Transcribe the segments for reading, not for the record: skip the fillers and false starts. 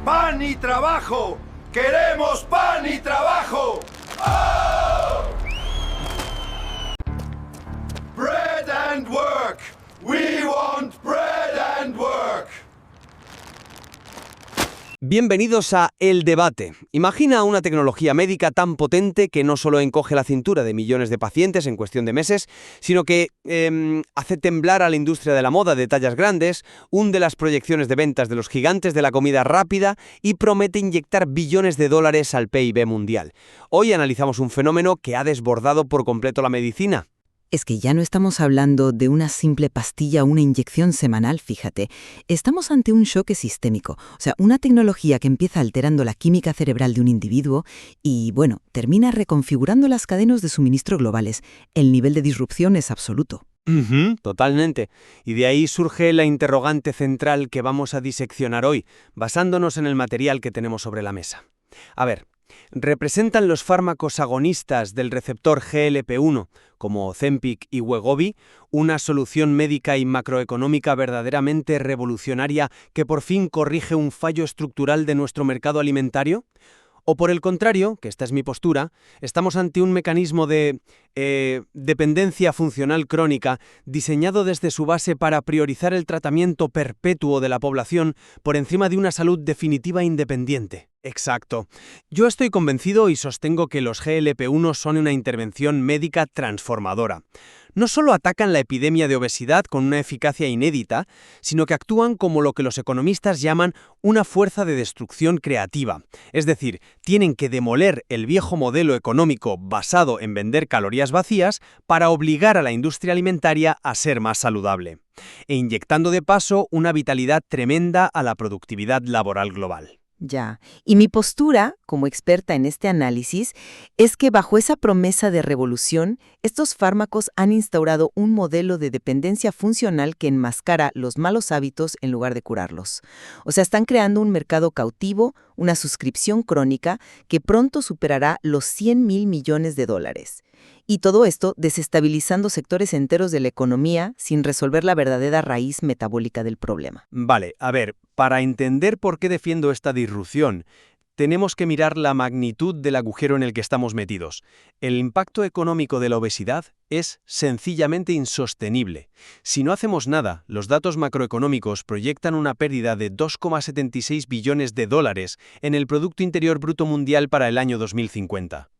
¡Pan y trabajo! ¡Queremos pan y trabajo! ¡Oh! Bread and work! We want bread and work! Bienvenidos a El Debate. Imagina una tecnología médica tan potente que no solo encoge la cintura de millones de pacientes en cuestión de meses, sino que hace temblar a la industria de la moda de tallas grandes, hunde las proyecciones de ventas de los gigantes de la comida rápida y promete inyectar billones de dólares al PIB mundial. Hoy analizamos un fenómeno que ha desbordado por completo la medicina. Es que ya no estamos hablando de una simple pastilla o una inyección semanal, fíjate. Estamos ante un choque sistémico, o sea, una tecnología que empieza alterando la química cerebral de un individuo y, bueno, termina reconfigurando las cadenas de suministro globales. El nivel de disrupción es absoluto. Totalmente. Y de ahí surge la interrogante central que vamos a diseccionar hoy, basándonos en el material que tenemos sobre la mesa. A ver, ¿representan los fármacos agonistas del receptor GLP-1, como Ozempic y Wegovy, una solución médica y macroeconómica verdaderamente revolucionaria que por fin corrige un fallo estructural de nuestro mercado alimentario? O por el contrario, que esta es mi postura, estamos ante un mecanismo de dependencia funcional crónica diseñado desde su base para priorizar el tratamiento perpetuo de la población por encima de una salud definitiva e independiente. Exacto. Yo estoy convencido y sostengo que los GLP-1 son una intervención médica transformadora. No solo atacan la epidemia de obesidad con una eficacia inédita, sino que actúan como lo que los economistas llaman una fuerza de destrucción creativa. Es decir, tienen que demoler el viejo modelo económico basado en vender calorías vacías para obligar a la industria alimentaria a ser más saludable, e inyectando de paso una vitalidad tremenda a la productividad laboral global. Ya. Y mi postura, como experta en este análisis, es que bajo esa promesa de revolución, estos fármacos han instaurado un modelo de dependencia funcional que enmascara los malos hábitos en lugar de curarlos. O sea, están creando un mercado cautivo, una suscripción crónica que pronto superará los 100.000 millones de dólares. Y todo esto desestabilizando sectores enteros de la economía sin resolver la verdadera raíz metabólica del problema. Vale, a ver, para entender por qué defiendo esta disrupción, tenemos que mirar la magnitud del agujero en el que estamos metidos. El impacto económico de la obesidad es sencillamente insostenible. Si no hacemos nada, los datos macroeconómicos proyectan una pérdida de 2,76 billones de dólares en el Producto Interior Bruto Mundial para el año 2050.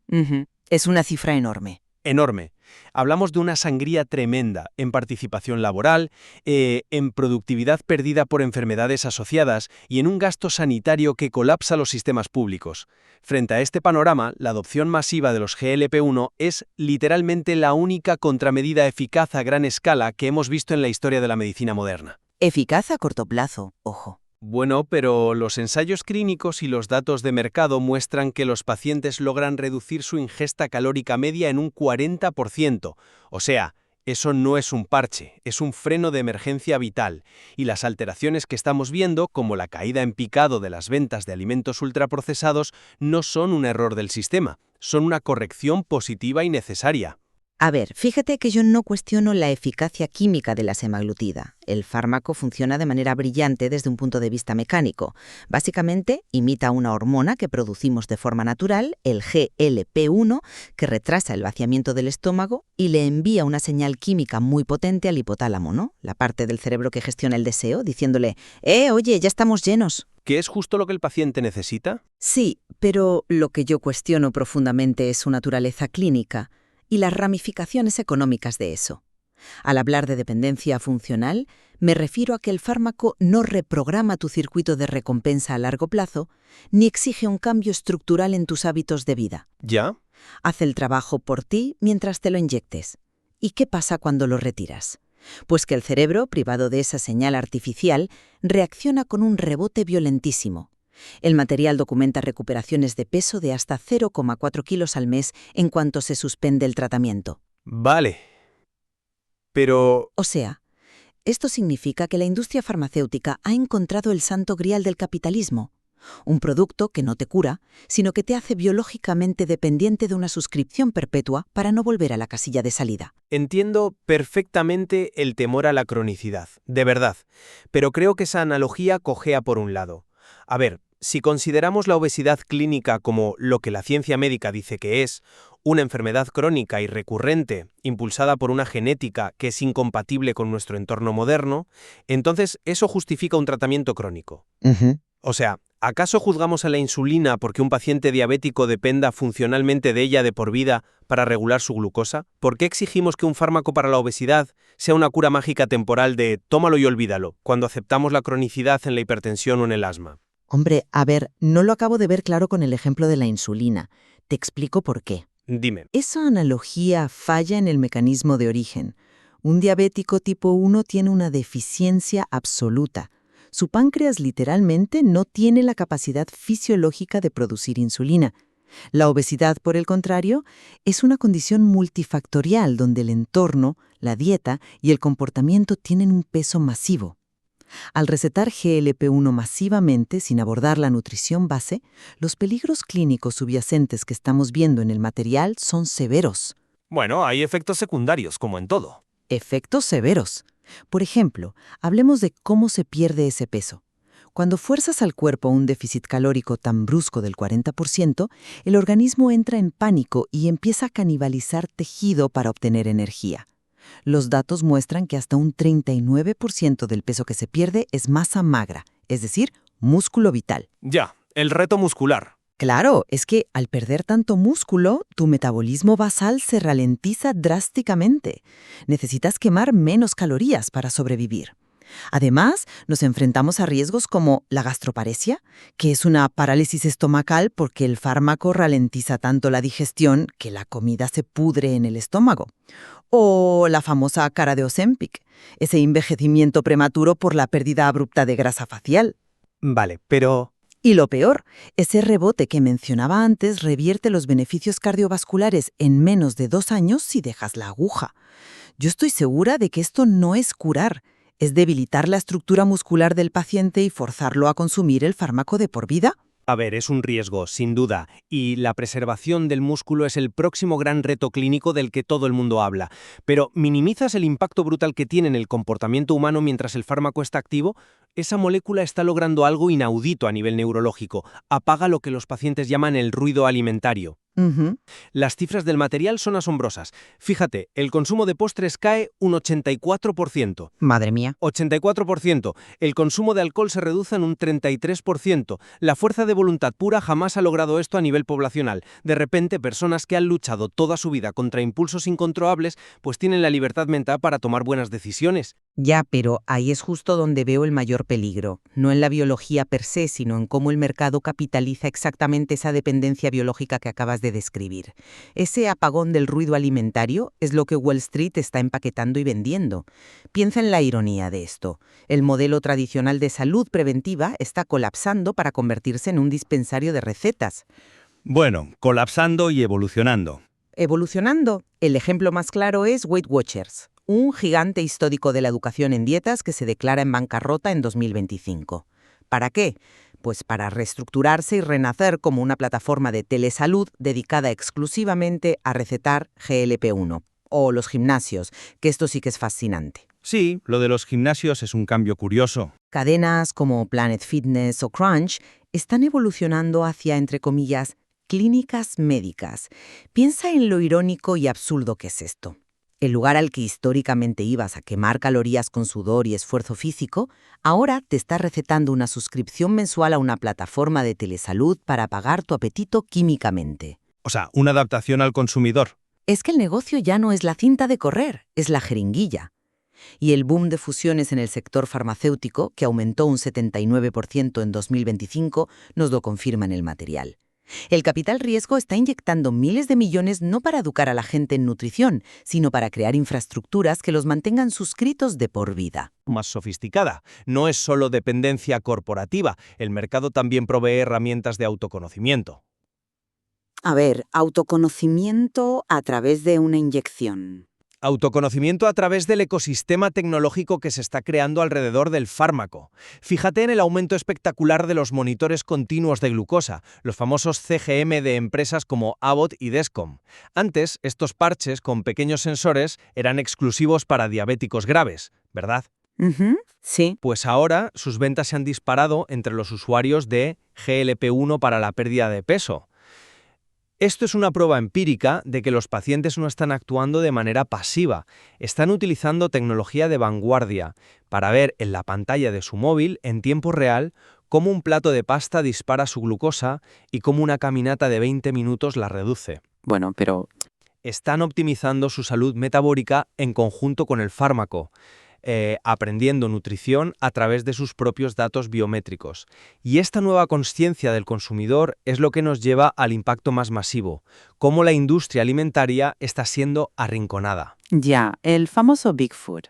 Es una cifra enorme. Enorme. Hablamos de una sangría tremenda en participación laboral, en productividad perdida por enfermedades asociadas y en un gasto sanitario que colapsa los sistemas públicos. Frente a este panorama, la adopción masiva de los GLP-1 es literalmente la única contramedida eficaz a gran escala que hemos visto en la historia de la medicina moderna. Eficaz a corto plazo, ojo. Bueno, pero los ensayos clínicos y los datos de mercado muestran que los pacientes logran reducir su ingesta calórica media en un 40%. O sea, eso no es un parche, es un freno de emergencia vital. Y las alteraciones que estamos viendo, como la caída en picado de las ventas de alimentos ultraprocesados, no son un error del sistema, son una corrección positiva y necesaria. A ver, fíjate que yo no cuestiono la eficacia química de la semaglutida. El fármaco funciona de manera brillante desde un punto de vista mecánico. Básicamente, imita una hormona que producimos de forma natural, el GLP-1, que retrasa el vaciamiento del estómago y le envía una señal química muy potente al hipotálamo, ¿no? La parte del cerebro que gestiona el deseo, diciéndole, oye, ya estamos llenos. ¿Qué es justo lo que el paciente necesita? Sí, pero lo que yo cuestiono profundamente es su naturaleza clínica y las ramificaciones económicas de eso. Al hablar de dependencia funcional, me refiero a que el fármaco no reprograma tu circuito de recompensa a largo plazo, ni exige un cambio estructural en tus hábitos de vida. ¿Ya? Hace el trabajo por ti mientras te lo inyectes. ¿Y qué pasa cuando lo retiras? Pues que el cerebro, privado de esa señal artificial, reacciona con un rebote violentísimo. El material documenta recuperaciones de peso de hasta 0,4 kilos al mes en cuanto se suspende el tratamiento. Vale. Pero... O sea, esto significa que la industria farmacéutica ha encontrado el santo grial del capitalismo. Un producto que no te cura, sino que te hace biológicamente dependiente de una suscripción perpetua para no volver a la casilla de salida. Entiendo perfectamente el temor a la cronicidad, de verdad, pero creo que esa analogía cojea por un lado. A ver, si consideramos la obesidad clínica como lo que la ciencia médica dice que es, una enfermedad crónica y recurrente, impulsada por una genética que es incompatible con nuestro entorno moderno, entonces eso justifica un tratamiento crónico. O sea, ¿acaso juzgamos a la insulina porque un paciente diabético dependa funcionalmente de ella de por vida para regular su glucosa? ¿Por qué exigimos que un fármaco para la obesidad sea una cura mágica temporal de tómalo y olvídalo, cuando aceptamos la cronicidad en la hipertensión o en el asma? Hombre, a ver, no lo acabo de ver claro con el ejemplo de la insulina. Te explico por qué. Dime. Esa analogía falla en el mecanismo de origen. Un diabético tipo 1 tiene una deficiencia absoluta. Su páncreas literalmente no tiene la capacidad fisiológica de producir insulina. La obesidad, por el contrario, es una condición multifactorial donde el entorno, la dieta y el comportamiento tienen un peso masivo. Al recetar GLP-1 masivamente sin abordar la nutrición base, los peligros clínicos subyacentes que estamos viendo en el material son severos. Bueno, hay efectos secundarios, como en todo. Efectos severos. Por ejemplo, hablemos de cómo se pierde ese peso. Cuando fuerzas al cuerpo a un déficit calórico tan brusco del 40%, el organismo entra en pánico y empieza a canibalizar tejido para obtener energía. Los datos muestran que hasta un 39% del peso que se pierde es masa magra, es decir, músculo vital. Ya, el reto muscular. Claro, es que al perder tanto músculo, tu metabolismo basal se ralentiza drásticamente. Necesitas quemar menos calorías para sobrevivir. Además, nos enfrentamos a riesgos como la gastroparesia, que es una parálisis estomacal porque el fármaco ralentiza tanto la digestión que la comida se pudre en el estómago. O la famosa cara de Ozempic, ese envejecimiento prematuro por la pérdida abrupta de grasa facial. Vale, pero... Y lo peor, ese rebote que mencionaba antes revierte los beneficios cardiovasculares en menos de 2 años si dejas la aguja. Yo estoy segura de que esto no es curar, es debilitar la estructura muscular del paciente y forzarlo a consumir el fármaco de por vida. A ver, es un riesgo, sin duda, y la preservación del músculo es el próximo gran reto clínico del que todo el mundo habla. Pero ¿minimizas el impacto brutal que tiene en el comportamiento humano mientras el fármaco está activo? Esa molécula está logrando algo inaudito a nivel neurológico. Apaga lo que los pacientes llaman el ruido alimentario. Las cifras del material son asombrosas. Fíjate, el consumo de postres cae un 84%. Madre mía. 84%. El consumo de alcohol se reduce en un 33%. La fuerza de voluntad pura jamás ha logrado esto a nivel poblacional. De repente, personas que han luchado toda su vida contra impulsos incontrolables, pues tienen la libertad mental para tomar buenas decisiones. Ya, pero ahí es justo donde veo el mayor peligro. No en la biología per se, sino en cómo el mercado capitaliza exactamente esa dependencia biológica que acabas de describir. Ese apagón del ruido alimentario es lo que Wall Street está empaquetando y vendiendo. Piensa en la ironía de esto. El modelo tradicional de salud preventiva está colapsando para convertirse en un dispensario de recetas. Bueno, colapsando y evolucionando. Evolucionando, el ejemplo más claro es Weight Watchers, un gigante histórico de la educación en dietas que se declara en bancarrota en 2025. ¿Para qué? Pues para reestructurarse y renacer como una plataforma de telesalud dedicada exclusivamente a recetar GLP-1. O los gimnasios, que esto sí que es fascinante. Sí, lo de los gimnasios es un cambio curioso. Cadenas como Planet Fitness o Crunch están evolucionando hacia, entre comillas, clínicas médicas. Piensa en lo irónico y absurdo que es esto. El lugar al que históricamente ibas a quemar calorías con sudor y esfuerzo físico, ahora te está recetando una suscripción mensual a una plataforma de telesalud para pagar tu apetito químicamente. O sea, una adaptación al consumidor. Es que el negocio ya no es la cinta de correr, es la jeringuilla. Y el boom de fusiones en el sector farmacéutico, que aumentó un 79% en 2025, nos lo confirma en el material. El capital riesgo está inyectando miles de millones no para educar a la gente en nutrición, sino para crear infraestructuras que los mantengan suscritos de por vida. Más sofisticada. No es solo dependencia corporativa, el mercado también provee herramientas de autoconocimiento. A ver, autoconocimiento a través de una inyección. Autoconocimiento a través del ecosistema tecnológico que se está creando alrededor del fármaco. Fíjate en el aumento espectacular de los monitores continuos de glucosa, los famosos CGM de empresas como Abbott y Dexcom. Antes, estos parches con pequeños sensores eran exclusivos para diabéticos graves, ¿verdad? Ujú, sí. Pues ahora sus ventas se han disparado entre los usuarios de GLP-1 para la pérdida de peso. Esto es una prueba empírica de que los pacientes no están actuando de manera pasiva, están utilizando tecnología de vanguardia para ver en la pantalla de su móvil en tiempo real cómo un plato de pasta dispara su glucosa y cómo una caminata de 20 minutos la reduce. Bueno, pero Están optimizando su salud metabólica en conjunto con el fármaco, aprendiendo nutrición a través de sus propios datos biométricos. Y esta nueva consciencia del consumidor es lo que nos lleva al impacto más masivo, cómo la industria alimentaria está siendo arrinconada. Ya, el famoso Big Food.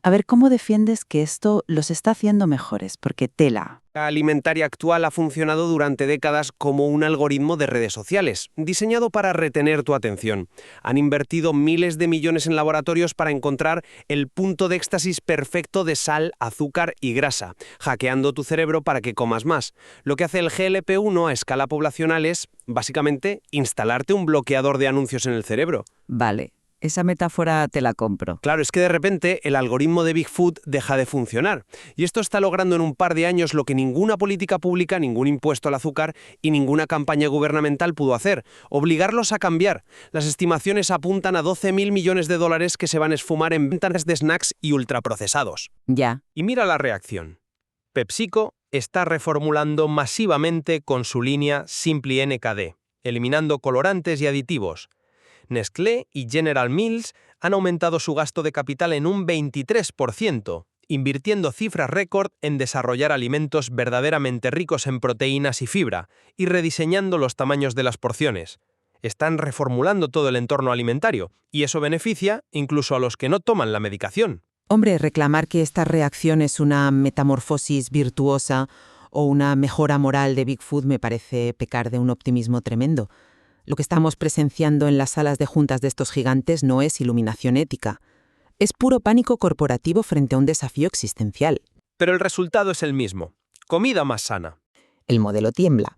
A ver, ¿cómo defiendes que esto los está haciendo mejores? Porque tela. La alimentaria actual ha funcionado durante décadas como un algoritmo de redes sociales, diseñado para retener tu atención. Han invertido miles de millones en laboratorios para encontrar el punto de éxtasis perfecto de sal, azúcar y grasa, hackeando tu cerebro para que comas más. Lo que hace el GLP-1 a escala poblacional es, básicamente, instalarte un bloqueador de anuncios en el cerebro. Vale, esa metáfora te la compro. Claro, es que de repente el algoritmo de Big Food deja de funcionar. Y esto está logrando en un par de años lo que ninguna política pública, ningún impuesto al azúcar y ninguna campaña gubernamental pudo hacer: obligarlos a cambiar. Las estimaciones apuntan a 12.000 millones de dólares que se van a esfumar en ventas de snacks y ultraprocesados. Ya. Y mira la reacción. PepsiCo está reformulando masivamente con su línea Simply NKD, eliminando colorantes y aditivos. Nestlé y General Mills han aumentado su gasto de capital en un 23%, invirtiendo cifras récord en desarrollar alimentos verdaderamente ricos en proteínas y fibra, y rediseñando los tamaños de las porciones. Están reformulando todo el entorno alimentario, y eso beneficia incluso a los que no toman la medicación. Hombre, reclamar que esta reacción es una metamorfosis virtuosa o una mejora moral de Big Food me parece pecar de un optimismo tremendo. Lo que estamos presenciando en las salas de juntas de estos gigantes no es iluminación ética. Es puro pánico corporativo frente a un desafío existencial. Pero el resultado es el mismo: comida más sana. El modelo tiembla.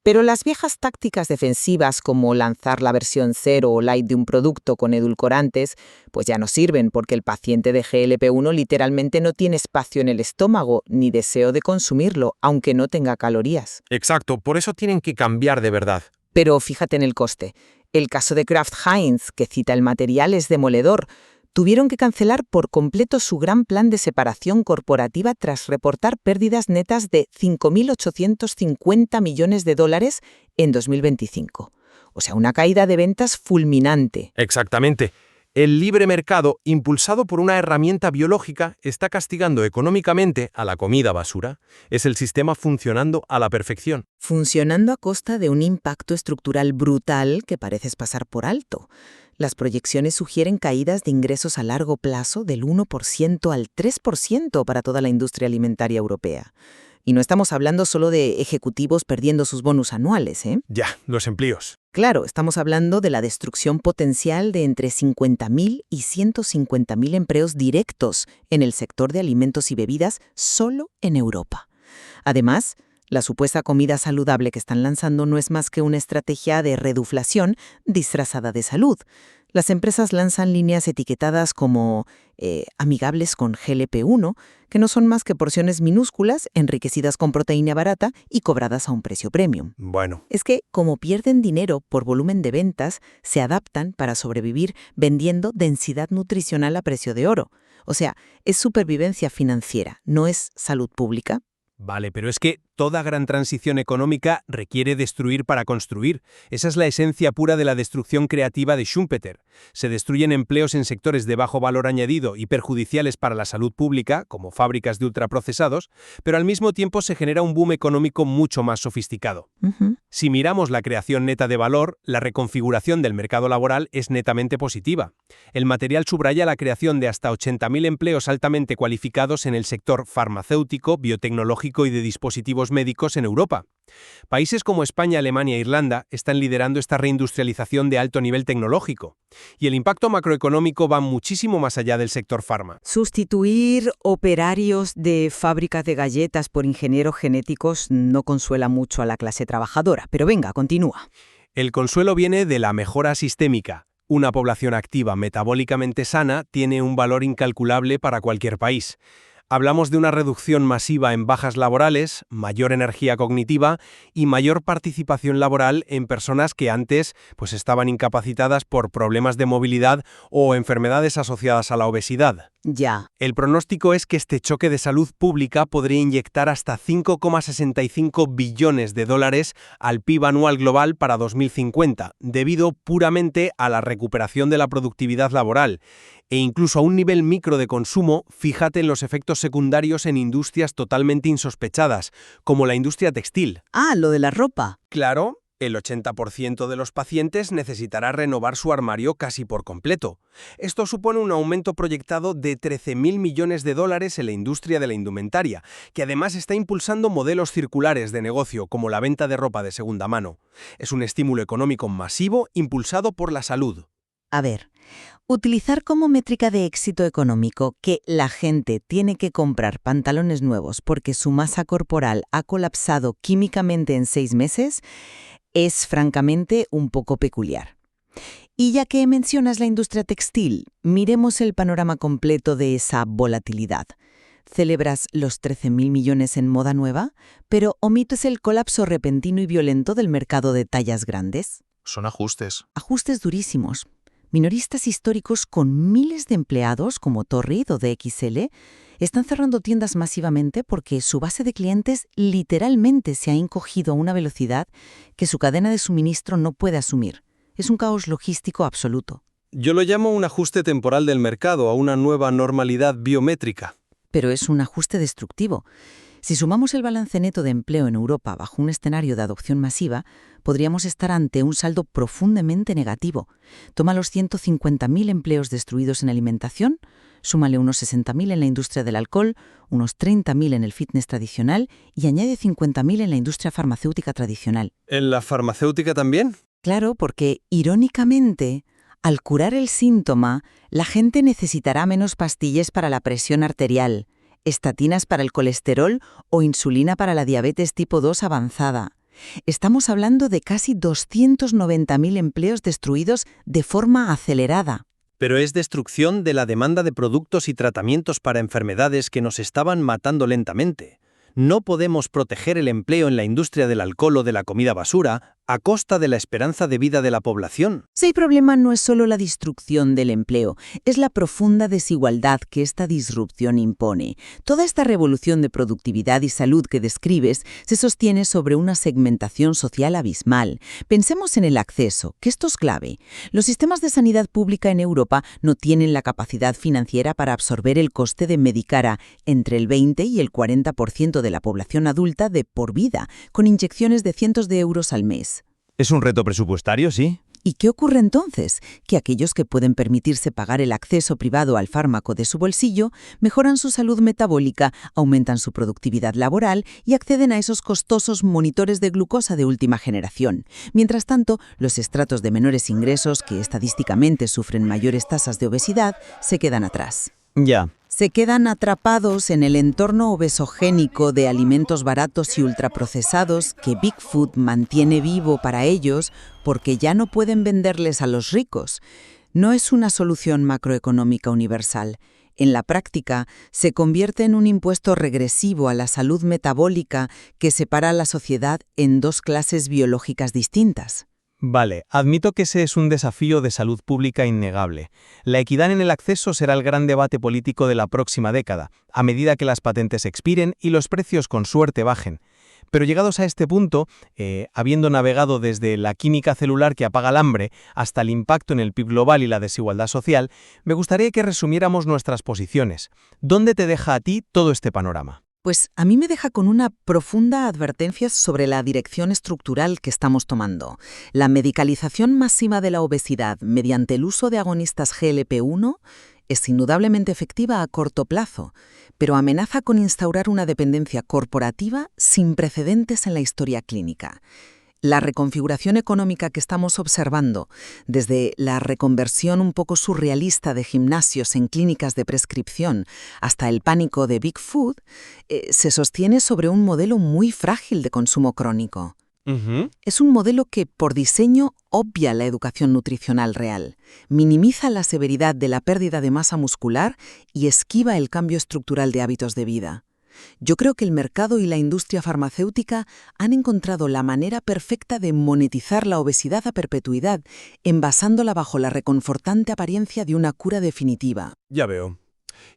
Pero las viejas tácticas defensivas como lanzar la versión 0 o light de un producto con edulcorantes, pues ya no sirven porque el paciente de GLP-1 literalmente no tiene espacio en el estómago ni deseo de consumirlo, aunque no tenga calorías. Exacto, por eso tienen que cambiar de verdad. Pero fíjate en el coste. El caso de Kraft Heinz, que cita el material, es demoledor. Tuvieron que cancelar por completo su gran plan de separación corporativa tras reportar pérdidas netas de 5.850 millones de dólares en 2025. O sea, una caída de ventas fulminante. Exactamente. El libre mercado, impulsado por una herramienta biológica, está castigando económicamente a la comida basura. Es el sistema funcionando a la perfección. Funcionando a costa de un impacto estructural brutal que pareces pasar por alto. Las proyecciones sugieren caídas de ingresos a largo plazo del 1% al 3% para toda la industria alimentaria europea. Y no estamos hablando solo de ejecutivos perdiendo sus bonus anuales, ¿eh? Ya, los empleos. Claro, estamos hablando de la destrucción potencial de entre 50.000 y 150.000 empleos directos en el sector de alimentos y bebidas solo en Europa. Además, la supuesta comida saludable que están lanzando no es más que una estrategia de reduflación disfrazada de salud. Las empresas lanzan líneas etiquetadas como amigables con GLP-1, que no son más que porciones minúsculas, enriquecidas con proteína barata y cobradas a un precio premium. Bueno, Es que, como pierden dinero por volumen de ventas, se adaptan para sobrevivir vendiendo densidad nutricional a precio de oro. O sea, es supervivencia financiera, no es salud pública. Vale, pero es que toda gran transición económica requiere destruir para construir. Esa es la esencia pura de la destrucción creativa de Schumpeter. Se destruyen empleos en sectores de bajo valor añadido y perjudiciales para la salud pública, como fábricas de ultraprocesados, pero al mismo tiempo se genera un boom económico mucho más sofisticado. Si miramos la creación neta de valor, la reconfiguración del mercado laboral es netamente positiva. El material subraya la creación de hasta 80.000 empleos altamente cualificados en el sector farmacéutico, biotecnológico y de dispositivos médicos en Europa. Países como España, Alemania e Irlanda están liderando esta reindustrialización de alto nivel tecnológico. Y el impacto macroeconómico va muchísimo más allá del sector farma. Sustituir operarios de fábricas de galletas por ingenieros genéticos no consuela mucho a la clase trabajadora. Pero venga, continúa. El consuelo viene de la mejora sistémica. Una población activa metabólicamente sana tiene un valor incalculable para cualquier país. Hablamos de una reducción masiva en bajas laborales, mayor energía cognitiva y mayor participación laboral en personas que antes estaban incapacitadas por problemas de movilidad o enfermedades asociadas a la obesidad. Ya. El pronóstico es que este choque de salud pública podría inyectar hasta 5,65 billones de dólares al PIB anual global para 2050, debido puramente a la recuperación de la productividad laboral. E incluso a un nivel micro de consumo, fíjate en los efectos secundarios en industrias totalmente insospechadas, como la industria textil. Ah, lo de la ropa. Claro, el 80% de los pacientes necesitará renovar su armario casi por completo. Esto supone un aumento proyectado de 13.000 millones de dólares en la industria de la indumentaria, que además está impulsando modelos circulares de negocio como la venta de ropa de segunda mano. Es un estímulo económico masivo impulsado por la salud. A ver, utilizar como métrica de éxito económico que la gente tiene que comprar pantalones nuevos porque su masa corporal ha colapsado químicamente en 6 meses es francamente un poco peculiar. Y ya que mencionas la industria textil, miremos el panorama completo de esa volatilidad. Celebras los 13.000 millones en moda nueva, pero omites el colapso repentino y violento del mercado de tallas grandes. Son ajustes. Ajustes durísimos. Minoristas históricos con miles de empleados, como Torrid o DXL, están cerrando tiendas masivamente porque su base de clientes literalmente se ha encogido a una velocidad que su cadena de suministro no puede asumir. Es un caos logístico absoluto. Yo lo llamo un ajuste temporal del mercado a una nueva normalidad biométrica. Pero es un ajuste destructivo. Si sumamos el balance neto de empleo en Europa bajo un escenario de adopción masiva, podríamos estar ante un saldo profundamente negativo. Toma los 150.000 empleos destruidos en alimentación, súmale unos 60.000 en la industria del alcohol, unos 30.000 en el fitness tradicional y añade 50.000 en la industria farmacéutica tradicional. ¿En la farmacéutica también? Claro, porque, irónicamente, al curar el síntoma, la gente necesitará menos pastillas para la presión arterial, estatinas para el colesterol o insulina para la diabetes tipo 2 avanzada. Estamos hablando de casi 290.000 empleos destruidos de forma acelerada. Pero es destrucción de la demanda de productos y tratamientos para enfermedades que nos estaban matando lentamente. No podemos proteger el empleo en la industria del alcohol o de la comida basura a costa de la esperanza de vida de la población. Si el problema no es solo la destrucción del empleo, es la profunda desigualdad que esta disrupción impone. Toda esta revolución de productividad y salud que describes se sostiene sobre una segmentación social abismal. Pensemos en el acceso, que esto es clave. Los sistemas de sanidad pública en Europa no tienen la capacidad financiera para absorber el coste de medicar a entre el 20 y el 40% de la población adulta de por vida, con inyecciones de cientos de euros al mes. Es un reto presupuestario, sí. ¿Y qué ocurre entonces? Que aquellos que pueden permitirse pagar el acceso privado al fármaco de su bolsillo mejoran su salud metabólica, aumentan su productividad laboral y acceden a esos costosos monitores de glucosa de última generación. Mientras tanto, los estratos de menores ingresos, que estadísticamente sufren mayores tasas de obesidad, se quedan atrás. Ya. Se quedan atrapados en el entorno obesogénico de alimentos baratos y ultraprocesados que Big Food mantiene vivo para ellos porque ya no pueden venderles a los ricos. No es una solución macroeconómica universal. En la práctica, se convierte en un impuesto regresivo a la salud metabólica que separa a la sociedad en dos clases biológicas distintas. Vale, admito que ese es un desafío de salud pública innegable. La equidad en el acceso será el gran debate político de la próxima década, a medida que las patentes expiren y los precios con suerte bajen. Pero llegados a este punto, habiendo navegado desde la química celular que apaga el hambre hasta el impacto en el PIB global y la desigualdad social, me gustaría que resumiéramos nuestras posiciones. ¿Dónde te deja a ti todo este panorama? Pues a mí me deja con una profunda advertencia sobre la dirección estructural que estamos tomando. La medicalización masiva de la obesidad mediante el uso de agonistas GLP-1 es indudablemente efectiva a corto plazo, pero amenaza con instaurar una dependencia corporativa sin precedentes en la historia clínica. La reconfiguración económica que estamos observando, desde la reconversión un poco surrealista de gimnasios en clínicas de prescripción hasta el pánico de Big Food, se sostiene sobre un modelo muy frágil de consumo crónico. Ujú. Es un modelo que, por diseño, obvia la educación nutricional real, minimiza la severidad de la pérdida de masa muscular y esquiva el cambio estructural de hábitos de vida. Yo creo que el mercado y la industria farmacéutica han encontrado la manera perfecta de monetizar la obesidad a perpetuidad, envasándola bajo la reconfortante apariencia de una cura definitiva. Ya veo.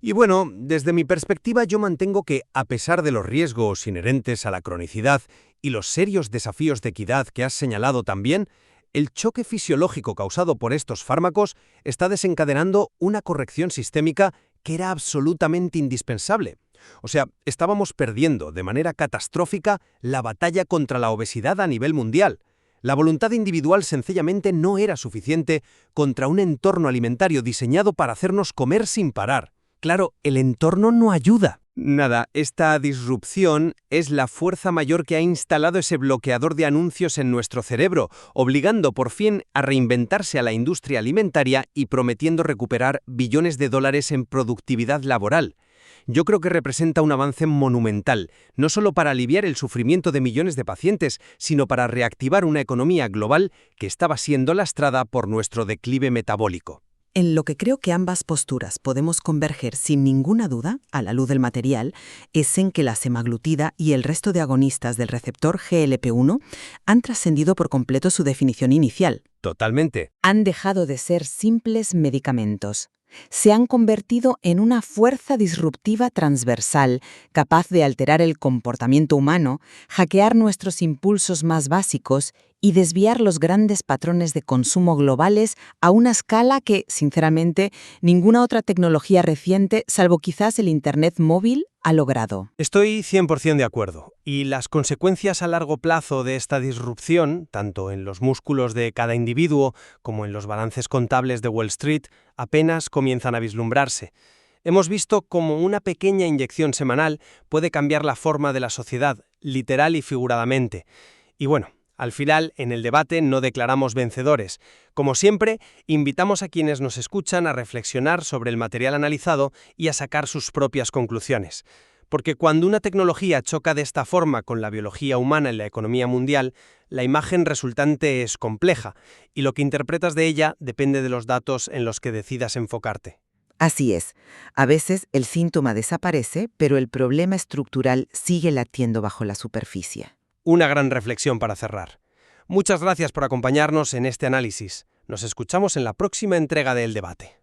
Y bueno, desde mi perspectiva yo mantengo que, a pesar de los riesgos inherentes a la cronicidad y los serios desafíos de equidad que has señalado también, el choque fisiológico causado por estos fármacos está desencadenando una corrección sistémica que era absolutamente indispensable. O sea, estábamos perdiendo de manera catastrófica la batalla contra la obesidad a nivel mundial. La voluntad individual sencillamente no era suficiente contra un entorno alimentario diseñado para hacernos comer sin parar. Claro, el entorno no ayuda. Nada, esta disrupción es la fuerza mayor que ha instalado ese bloqueador de anuncios en nuestro cerebro, obligando por fin a reinventarse a la industria alimentaria y prometiendo recuperar billones de dólares en productividad laboral. Yo creo que representa un avance monumental, no solo para aliviar el sufrimiento de millones de pacientes, sino para reactivar una economía global que estaba siendo lastrada por nuestro declive metabólico. En lo que creo que ambas posturas podemos converger sin ninguna duda, a la luz del material, es en que la semaglutida y el resto de agonistas del receptor GLP-1 han trascendido por completo su definición inicial. Totalmente. Han dejado de ser simples medicamentos. Se han convertido en una fuerza disruptiva transversal, capaz de alterar el comportamiento humano, hackear nuestros impulsos más básicos y desviar los grandes patrones de consumo globales a una escala que, sinceramente, ninguna otra tecnología reciente, salvo quizás el Internet móvil, ha logrado. Estoy 100% de acuerdo. Y las consecuencias a largo plazo de esta disrupción, tanto en los músculos de cada individuo como en los balances contables de Wall Street, apenas comienzan a vislumbrarse. Hemos visto cómo una pequeña inyección semanal puede cambiar la forma de la sociedad, literal y figuradamente. Y bueno, al final, en el debate no declaramos vencedores. Como siempre, invitamos a quienes nos escuchan a reflexionar sobre el material analizado y a sacar sus propias conclusiones. Porque cuando una tecnología choca de esta forma con la biología humana en la economía mundial, la imagen resultante es compleja, y lo que interpretas de ella depende de los datos en los que decidas enfocarte. Así es. A veces el síntoma desaparece, pero el problema estructural sigue latiendo bajo la superficie. Una gran reflexión para cerrar. Muchas gracias por acompañarnos en este análisis. Nos escuchamos en la próxima entrega de El Debate.